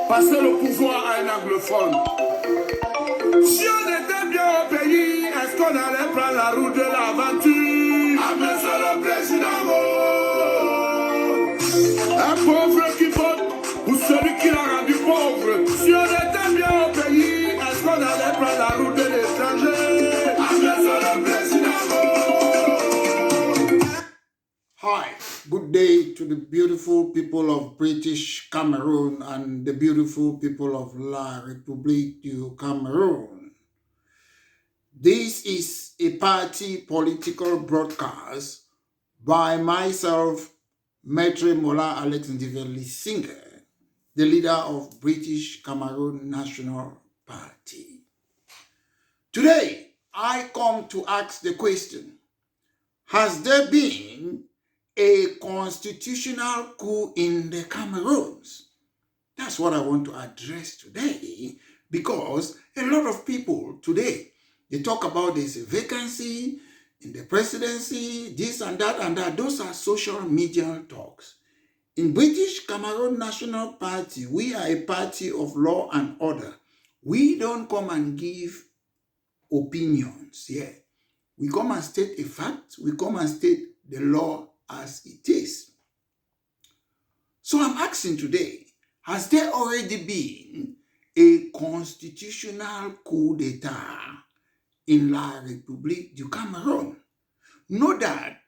Passer le pouvoir à un anglophone. Si on était bien au pays, est-ce qu'on allait prendre la route de l'aventure? Ah, mais c'est le président. Un pauvre qui vote ou celui qui l'a rendu pauvre. Si on était bien au pays, est-ce qu'on allait prendre la route de l'étranger? Ah, mais c'est le président. Hi, good day to the beautiful people of British Cameroon and the beautiful people of La République du Cameroon. This is a party political broadcast by myself, Maitre Mola Alex Ndiveli Singer, the leader of British Cameroon National Party. Today, I come to ask the question, has there been a constitutional coup in the Cameroons? That's what I want to address today, because a lot of people today, they talk about this vacancy in the presidency, this and that and that. Those are social media talks. In British Cameroon National Party, we are a party of law and order. We don't come and give opinions here. We come and state a fact. We come and state the law as it is. So I'm asking today, has there already been a constitutional coup d'etat in La République du Cameroon? Know that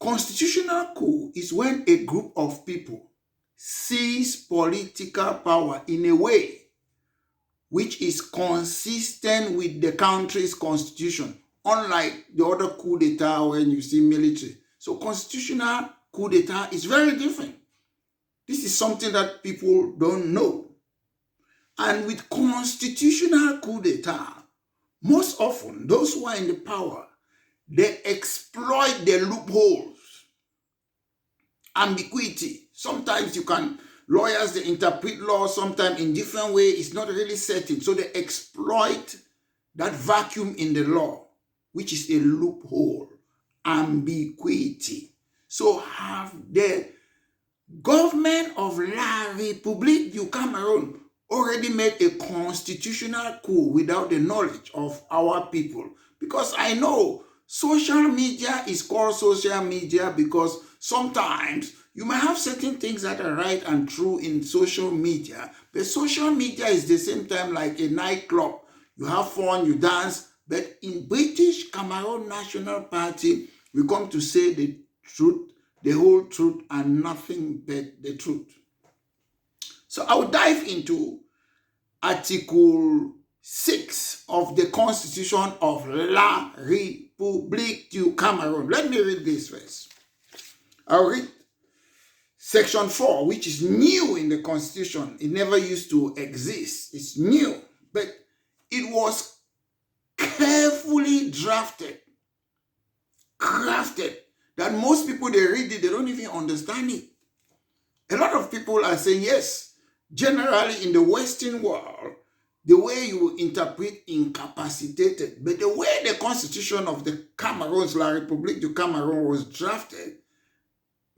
constitutional coup is when a group of people seize political power in a way which is consistent with the country's constitution, unlike the other coup d'etat when you see military. So constitutional coup d'etat is very different. This is something that people don't know. And with constitutional coup d'etat, most often those who are in the power, they exploit the loopholes, ambiguity. Sometimes lawyers, they interpret law sometimes in different way. It's not really certain. So they exploit that vacuum in the law, which is a loophole, ambiguity. So have the government of La République du Cameroon already made a constitutional coup without the knowledge of our people? Because I know social media is called social media because sometimes you might have certain things that are right and true in social media, but social media is the same time like a nightclub. You have fun, you dance, but in British Cameroon National Party, we come to say the truth, the whole truth, and nothing but the truth. So I will dive into Article 6 of the Constitution of La République du Cameroon. Let me read this first. I'll read Section 4, which is new in the Constitution. It never used to exist. It's new, but it was carefully drafted, crafted, that most people, they read it, they don't even understand it. A lot of people are saying, yes, generally in the Western world, the way you interpret incapacitated, but the way the Constitution of the Cameroons, La République du Cameroon, was drafted,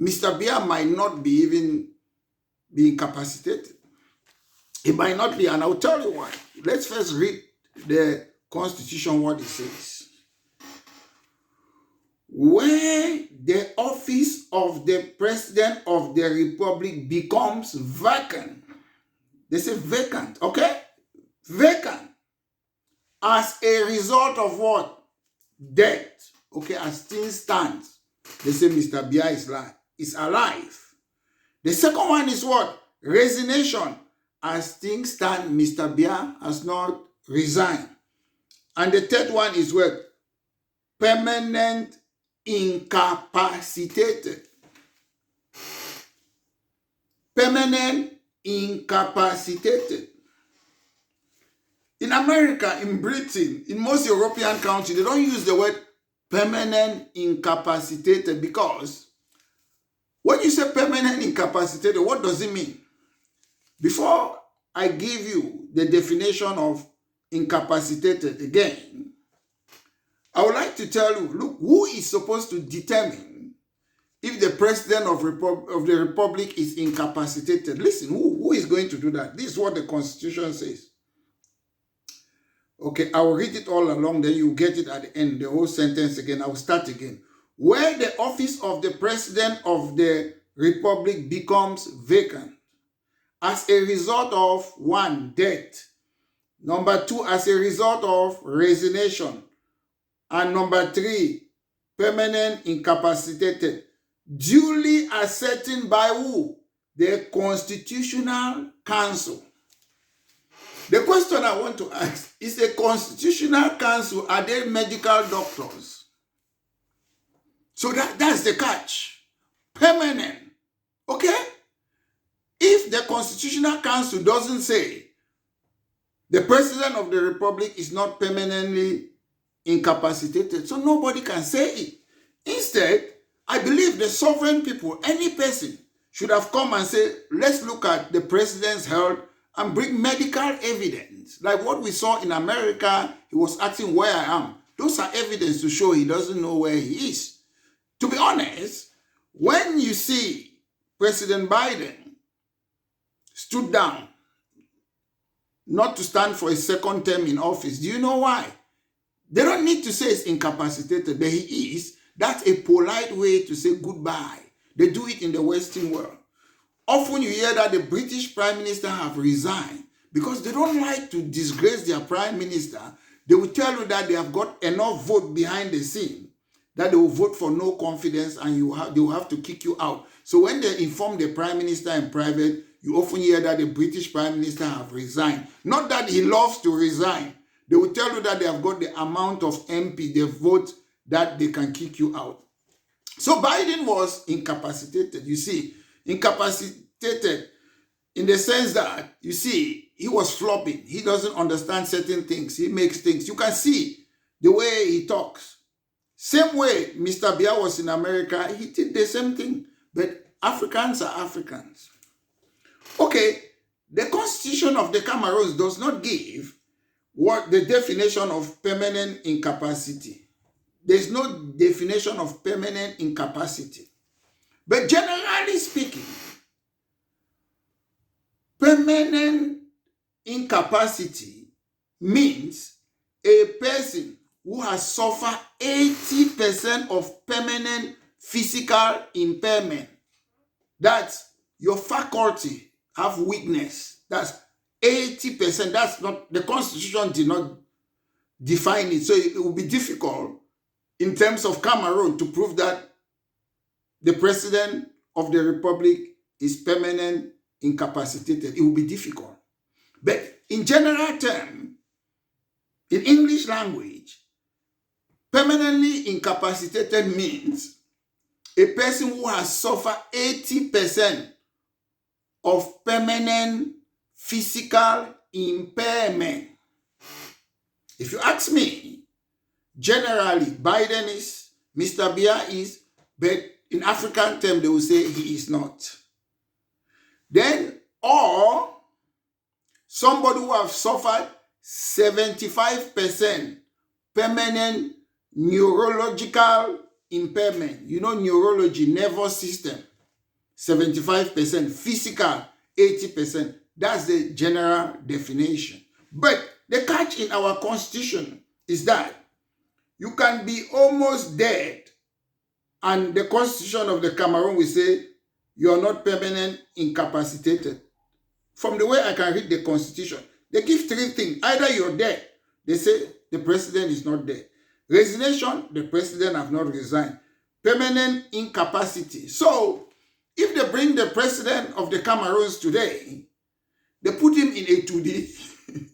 Mr. Biya might not be even be incapacitated. It might not be, and I'll tell you why. Let's first read the Constitution, what it says. Where the office of the President of the Republic becomes vacant, they say vacant, okay? Vacant. As a result of what? Death. Okay, as things stand, they say Mr. Biya is alive. The second one is what? Resignation. As things stand, Mr. Biya has not resigned. And the third one is what? Permanent incapacitated. Permanent incapacitated. In America, in Britain, in most European countries, they don't use the word permanent incapacitated, because when you say permanent incapacitated, what does it mean? Before I give you the definition of incapacitated again, I would like to tell you, look, who is supposed to determine if the president of the republic is incapacitated. Listen, who is going to do that? This is what the Constitution says. Okay, I will read it all along, then you get it at the end, the whole sentence again. I will start again. Where the office of the president of the republic becomes vacant as a result of 1, death. Number 2, as a result of resignation. And number 3, permanent incapacitated. Duly ascertained by who? The Constitutional Council. The question I want to ask is, the Constitutional Council, are they medical doctors? So that's the catch. Permanent. Okay? If the Constitutional Council doesn't say the president of the republic is not permanently incapacitated, so nobody can say it. Instead, I believe the sovereign people, any person, should have come and said, let's look at the president's health and bring medical evidence. Like what we saw in America, he was asking where I am. Those are evidence to show he doesn't know where he is. To be honest, when you see President Biden stood down not to stand for a second term in office, do you know why? They don't need to say he's incapacitated, but he is. That's a polite way to say goodbye. They do it in the Western world. Often you hear that the British Prime Minister have resigned because they don't like to disgrace their Prime Minister. They will tell you that they have got enough vote behind the scene that they will vote for no confidence and they will have to kick you out. So when they inform the Prime Minister in private, you often hear that the British Prime Minister have resigned. Not that he loves to resign. They will tell you that they have got the amount of MP, the vote that they can kick you out. So Biden was incapacitated, you see. Incapacitated in the sense that, you see, he was flopping. He doesn't understand certain things. He makes things. You can see the way he talks. Same way Mr. Biya was in America, he did the same thing. But Africans are Africans. Okay, the Constitution of the Cameroons does not give what the definition of permanent incapacity. There's no definition of permanent incapacity. But generally speaking, permanent incapacity means a person who has suffered 80% of permanent physical impairment. That's your faculty have weakness. That's 80%. That's not, the Constitution did not define it. So it will be difficult in terms of Cameroon to prove that the president of the republic is permanent incapacitated. It will be difficult. But in general term, in English language, permanently incapacitated means a person who has suffered 80% of permanent physical impairment. If you ask me, generally, Biden is, Mr. Biya is, but in African terms, they will say he is not. Then, or somebody who have suffered 75% permanent neurological impairment. You know, neurology, nervous system, 75%, physical, 80%. That's the general definition. But the catch in our Constitution is that you can be almost dead, and the Constitution of the Cameroon will say you are not permanent incapacitated. From the way I can read the Constitution, they give 3 things. Either you're dead, they say the president is not dead. Resignation, the president have not resigned. Permanent incapacity. So, if they bring the president of the Cameroons today, they put him in a 2D.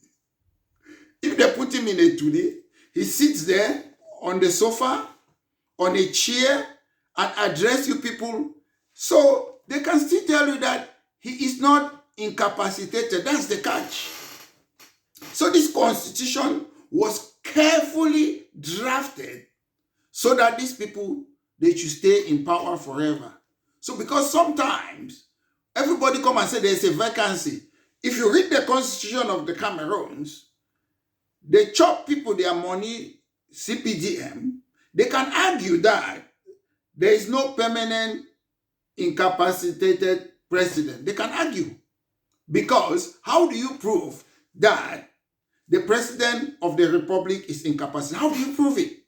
If they put him in a 2D, he sits there on the sofa, on a chair, and address you people. So they can still tell you that he is not incapacitated. That's the catch. So this Constitution was carefully drafted so that these people, they should stay in power forever. So because sometimes everybody come and say there's a vacancy. If you read the Constitution of the Cameroons, they chop people their money, CPDM. They can argue that there is no permanent incapacitated president. They can argue. Because how do you prove that the president of the republic is incapacitated? How do you prove it?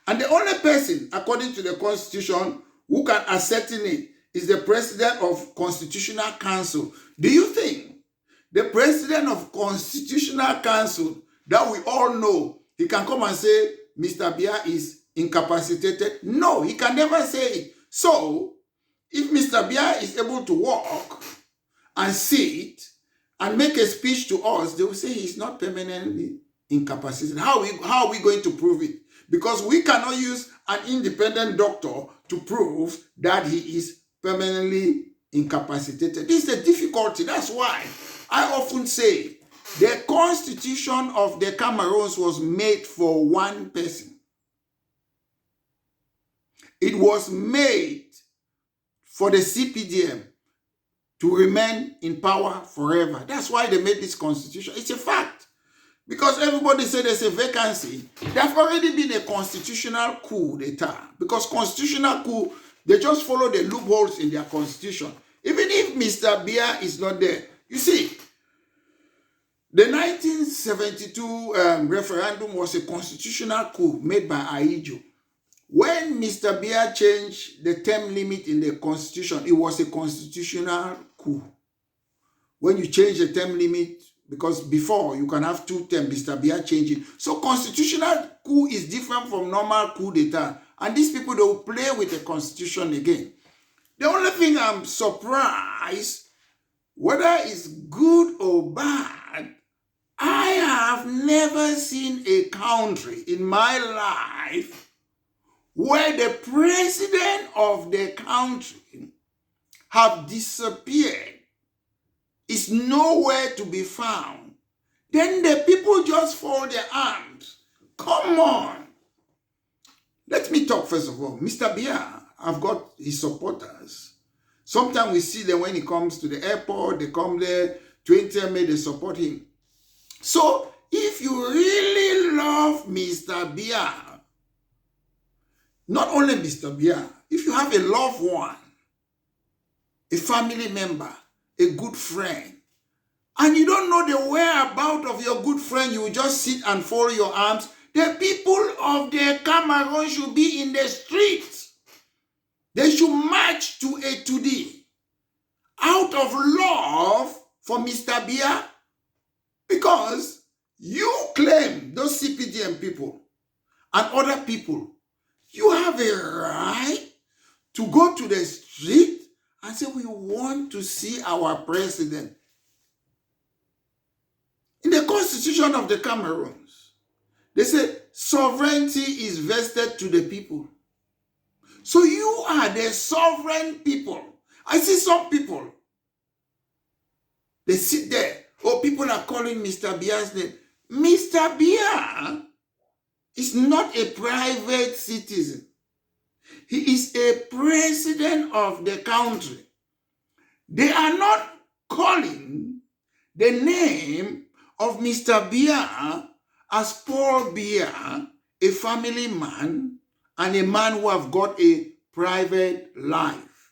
And the only person, according to the constitution, who can ascertain it is the president of Constitutional Council. Do you think the president of Constitutional Council that we all know, he can come and say, Mr. Bia is incapacitated? No, he can never say it. So, if Mr. Bia is able to walk and sit and make a speech to us, they will say he's not permanently incapacitated. How are we going to prove it? Because we cannot use an independent doctor to prove that he is permanently incapacitated. This is the difficulty. That's why I often say the constitution of the Cameroons was made for one person. It was made for the CPDM to remain in power forever. That's why they made this constitution. It's a fact. Because everybody said there's a vacancy. There have already been a constitutional coup d'etat. Because constitutional coup, they just follow the loopholes in their constitution. Even if Mr. Bia is not there. You see, the 1972 referendum was a constitutional coup made by Aijo. When Mr. Bia changed the term limit in the constitution, it was a constitutional coup. When you change the term limit, because before you can have 2 terms, Mr. Bia changed it. So constitutional coup is different from normal coup d'etat. And these people, they will play with the constitution again. The only thing I'm surprised, whether it's good or bad, I have never seen a country in my life where the president of the country have disappeared, is nowhere to be found. Then the people just fold their arms. Come on. Let me talk first of all. Mr. Bia, I've got his supporters. Sometimes we see them when he comes to the airport, they come there, 20 May, they support him. So, if you really love Mr. Bia, not only Mr. Bia, if you have a loved one, a family member, a good friend, and you don't know the whereabouts of your good friend, you will just sit and fold your arms, the people of the Cameroon should be in the streets. They should march to a today out of love for Mr. Bia, because you claim, those CPDM people and other people, you have a right to go to the street and say, we want to see our president. In the constitution of the Cameroons, they say sovereignty is vested to the people. So you are the sovereign people. I see some people, they sit there. Oh, people are calling Mr. Bia's name. Mr. Bia is not a private citizen. He is a president of the country. They are not calling the name of Mr. Bia as Paul Bia, a family man and a man who have got a private life.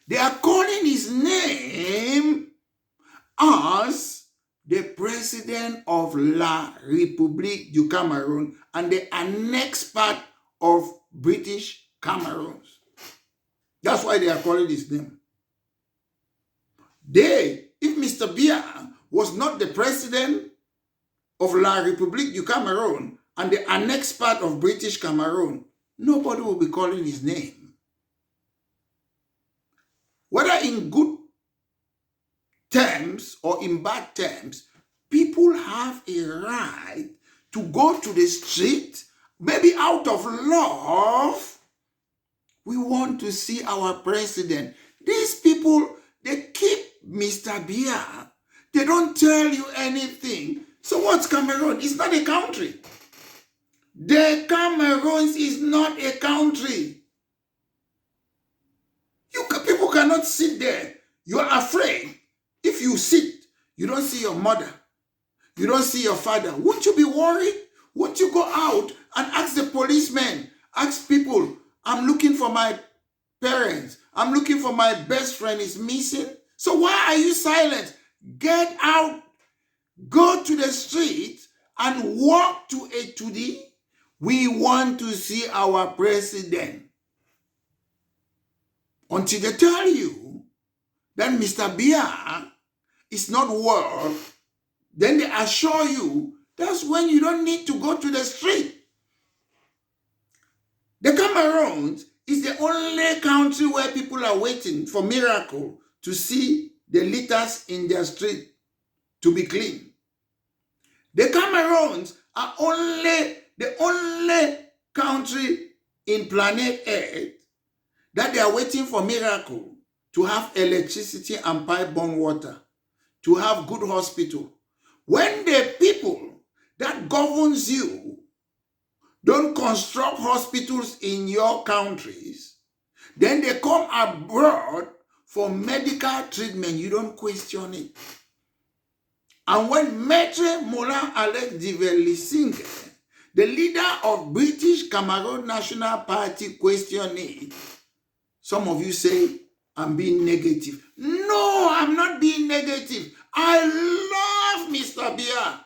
They are calling his name as the president of La République du Cameroun and the annexed part of British Cameroon. That's why they are calling his name. If Mr. Bia was not the president of La République du Cameroun and the annexed part of British Cameroon, nobody will be calling his name. Whether in good terms or in bad terms, people have a right to go to the street, maybe out of love. We want to see our president. These people, they keep Mr. Bia. They don't tell you anything. So what's Cameroon? It's not a country. The Cameroons is not a country. People cannot sit there. You are afraid. If you sit, you don't see your mother. You don't see your father. Won't you be worried? Won't you go out and ask the policemen, ask people, I'm looking for my parents. I'm looking for my best friend is missing. So why are you silent? Get out, go to the street and walk to a today. We want to see our president. Until they tell you that Mr. Biya is not well, then they assure you that's when you don't need to go to the street. The Cameroon is the only country where people are waiting for miracle to see the litters in their street to be clean. The Cameroons are the only country in planet Earth that they are waiting for miracle to have electricity and pipe-borne water, to have good hospital. When the people that governs you don't construct hospitals in your countries, then they come abroad for medical treatment. You don't question it. And when Maître Moulin Alex Diver-Lisinghe, the leader of British Cameroon National Party, questioned it, some of you say, I'm being negative. No, I'm not being negative. I love Mr. Biya.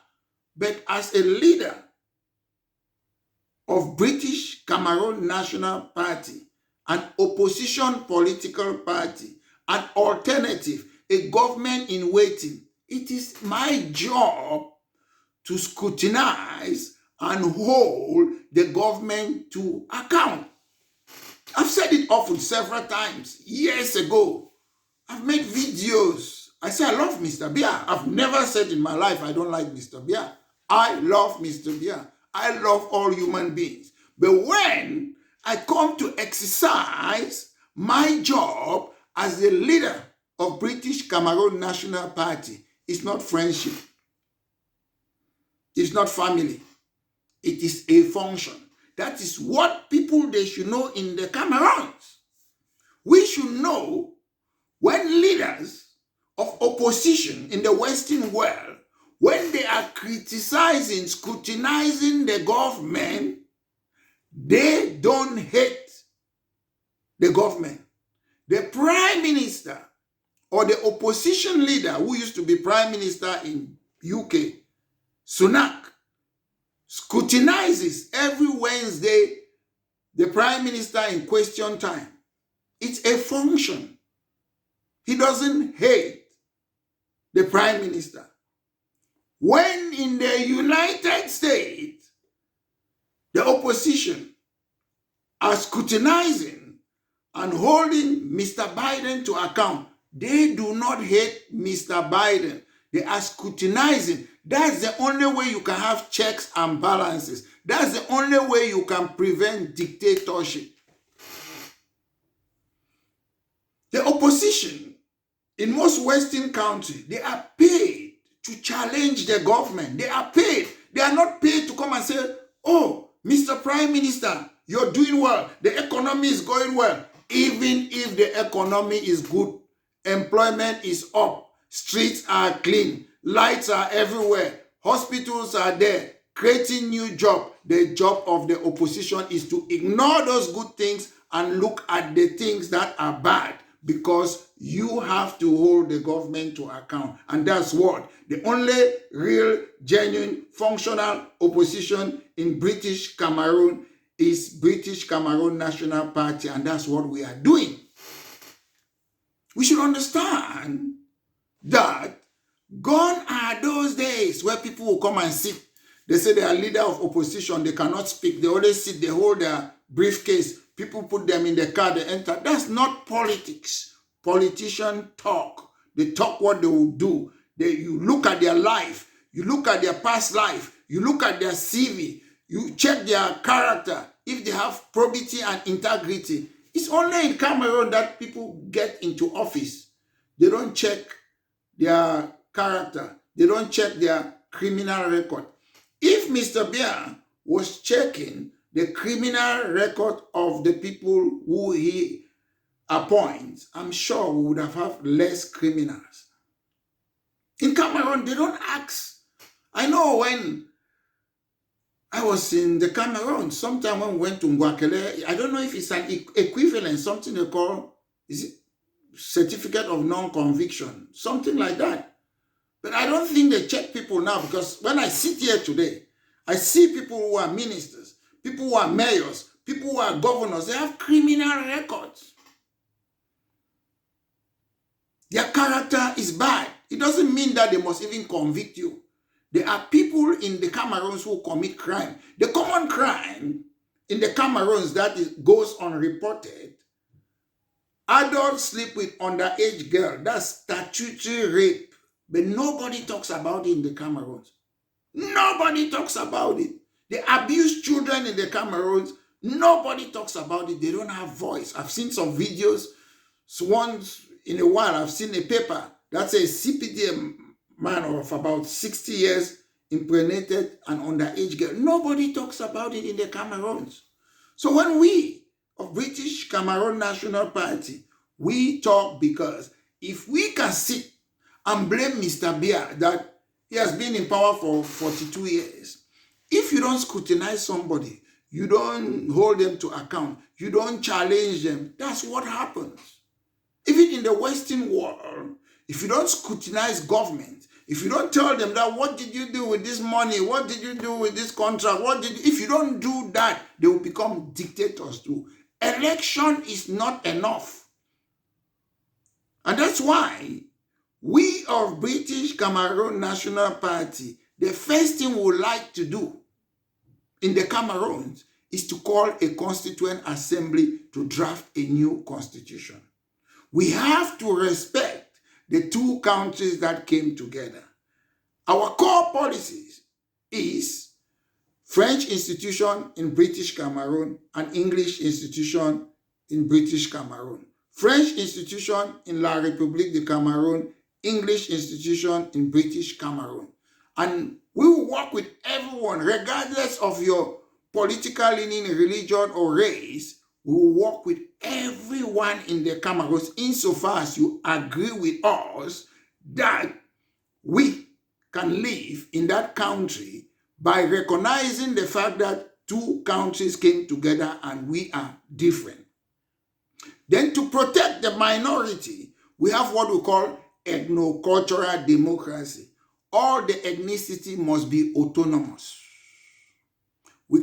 But as a leader of British Cameroon National Party, an opposition political party, an alternative, a government in waiting, it is my job to scrutinize and hold the government to account. I've said it often several times. Years ago, I've made videos. I say I love Mr. Biya. I've never said in my life I don't like Mr. Biya. I love Mr. Biya. I love all human beings. But when I come to exercise my job as the leader of British Cameroon National Party, it's not friendship. It's not family. It is a function. That is what people they should know in the Cameroons. We should know when leaders of opposition in the Western world, when they are criticizing, scrutinizing the government, they don't hate the government. The prime minister or the opposition leader who used to be prime minister in UK, Sunak, scrutinizes every Wednesday the prime minister in question time. It's a function. He doesn't hate the prime minister. When in the United States, the opposition are scrutinizing and holding Mr. Biden to account, they do not hate Mr. Biden. They are scrutinizing. That's the only way you can have checks and balances. That's the only way you can prevent dictatorship. The opposition in most Western countries, they are paid to challenge the government. They are paid. They are not paid to come and say, oh, Mr. Prime Minister, you're doing well. The economy is going well. Even if the economy is good, employment is up, streets are clean, lights are everywhere, hospitals are there, creating new jobs. The job of the opposition is to ignore those good things and look at the things that are bad, because you have to hold the government to account. And that's what the only real, genuine, functional opposition in British Cameroon is British Cameroon National Party, and that's what we are doing. We should understand that gone are those days where people will come and sit. They say they are leader of opposition, they cannot speak, they always sit, they hold their briefcase, people put them in the car, they enter. That's not politics. Politicians talk. They talk what they will do. You look at their life, you look at their past life, you look at their CV, you check their character, if they have probity and integrity. It's only in Cameroon that people get into office. They don't check their character. They don't check their criminal record. If Mr. Biya was checking the criminal record of the people who he appoints, I'm sure we would have less criminals. In Cameroon, they don't ask. I know when I was in the Cameroon sometime when we went to Ngwakele. I don't know if it's an equivalent, something they call, is it certificate of non-conviction, something like that. But I don't think they check people now, because when I sit here today, I see people who are ministers, people who are mayors, people who are governors. They have criminal records. Their character is bad. It doesn't mean that they must even convict you. There are people in the Cameroons who commit crime. The common crime in the Cameroons that goes unreported, adults sleep with underage girl. That's statutory rape. But nobody talks about it in the Cameroons. Nobody talks about it. They abuse children in the Cameroons. Nobody talks about it. They don't have voice. I've seen some videos. So once in a while, I've seen a paper that says CPD man of about 60 years impregnated an underage girl. Nobody talks about it in the Cameroons. So when we of British Cameroon National Party, we talk because if we can sit and blame Mr. Biya that he has been in power for 42 years, if you don't scrutinize somebody, you don't hold them to account, you don't challenge them, that's what happens. Even in the Western world, if you don't scrutinize government, if you don't tell them that what did you do with this money, what did you do with this contract, if you don't do that, they will become dictators too. Election is not enough. And that's why we of British Cameroon National Party, the first thing we would like to do in the Cameroons is to call a constituent assembly to draft a new constitution. We have to respect the two countries that came together. Our core policies is French institution in British Cameroon and English institution in British Cameroon. French institution in La République de Cameroon, English institution in British Cameroon. And we will work with everyone, regardless of your political leaning, religion, or race. We will work with everyone in the Cameroons insofar as you agree with us that we can live in that country by recognizing the fact that two countries came together and we are different. Then to protect the minority, we have what we call ethno-cultural democracy. All the ethnicity must be autonomous.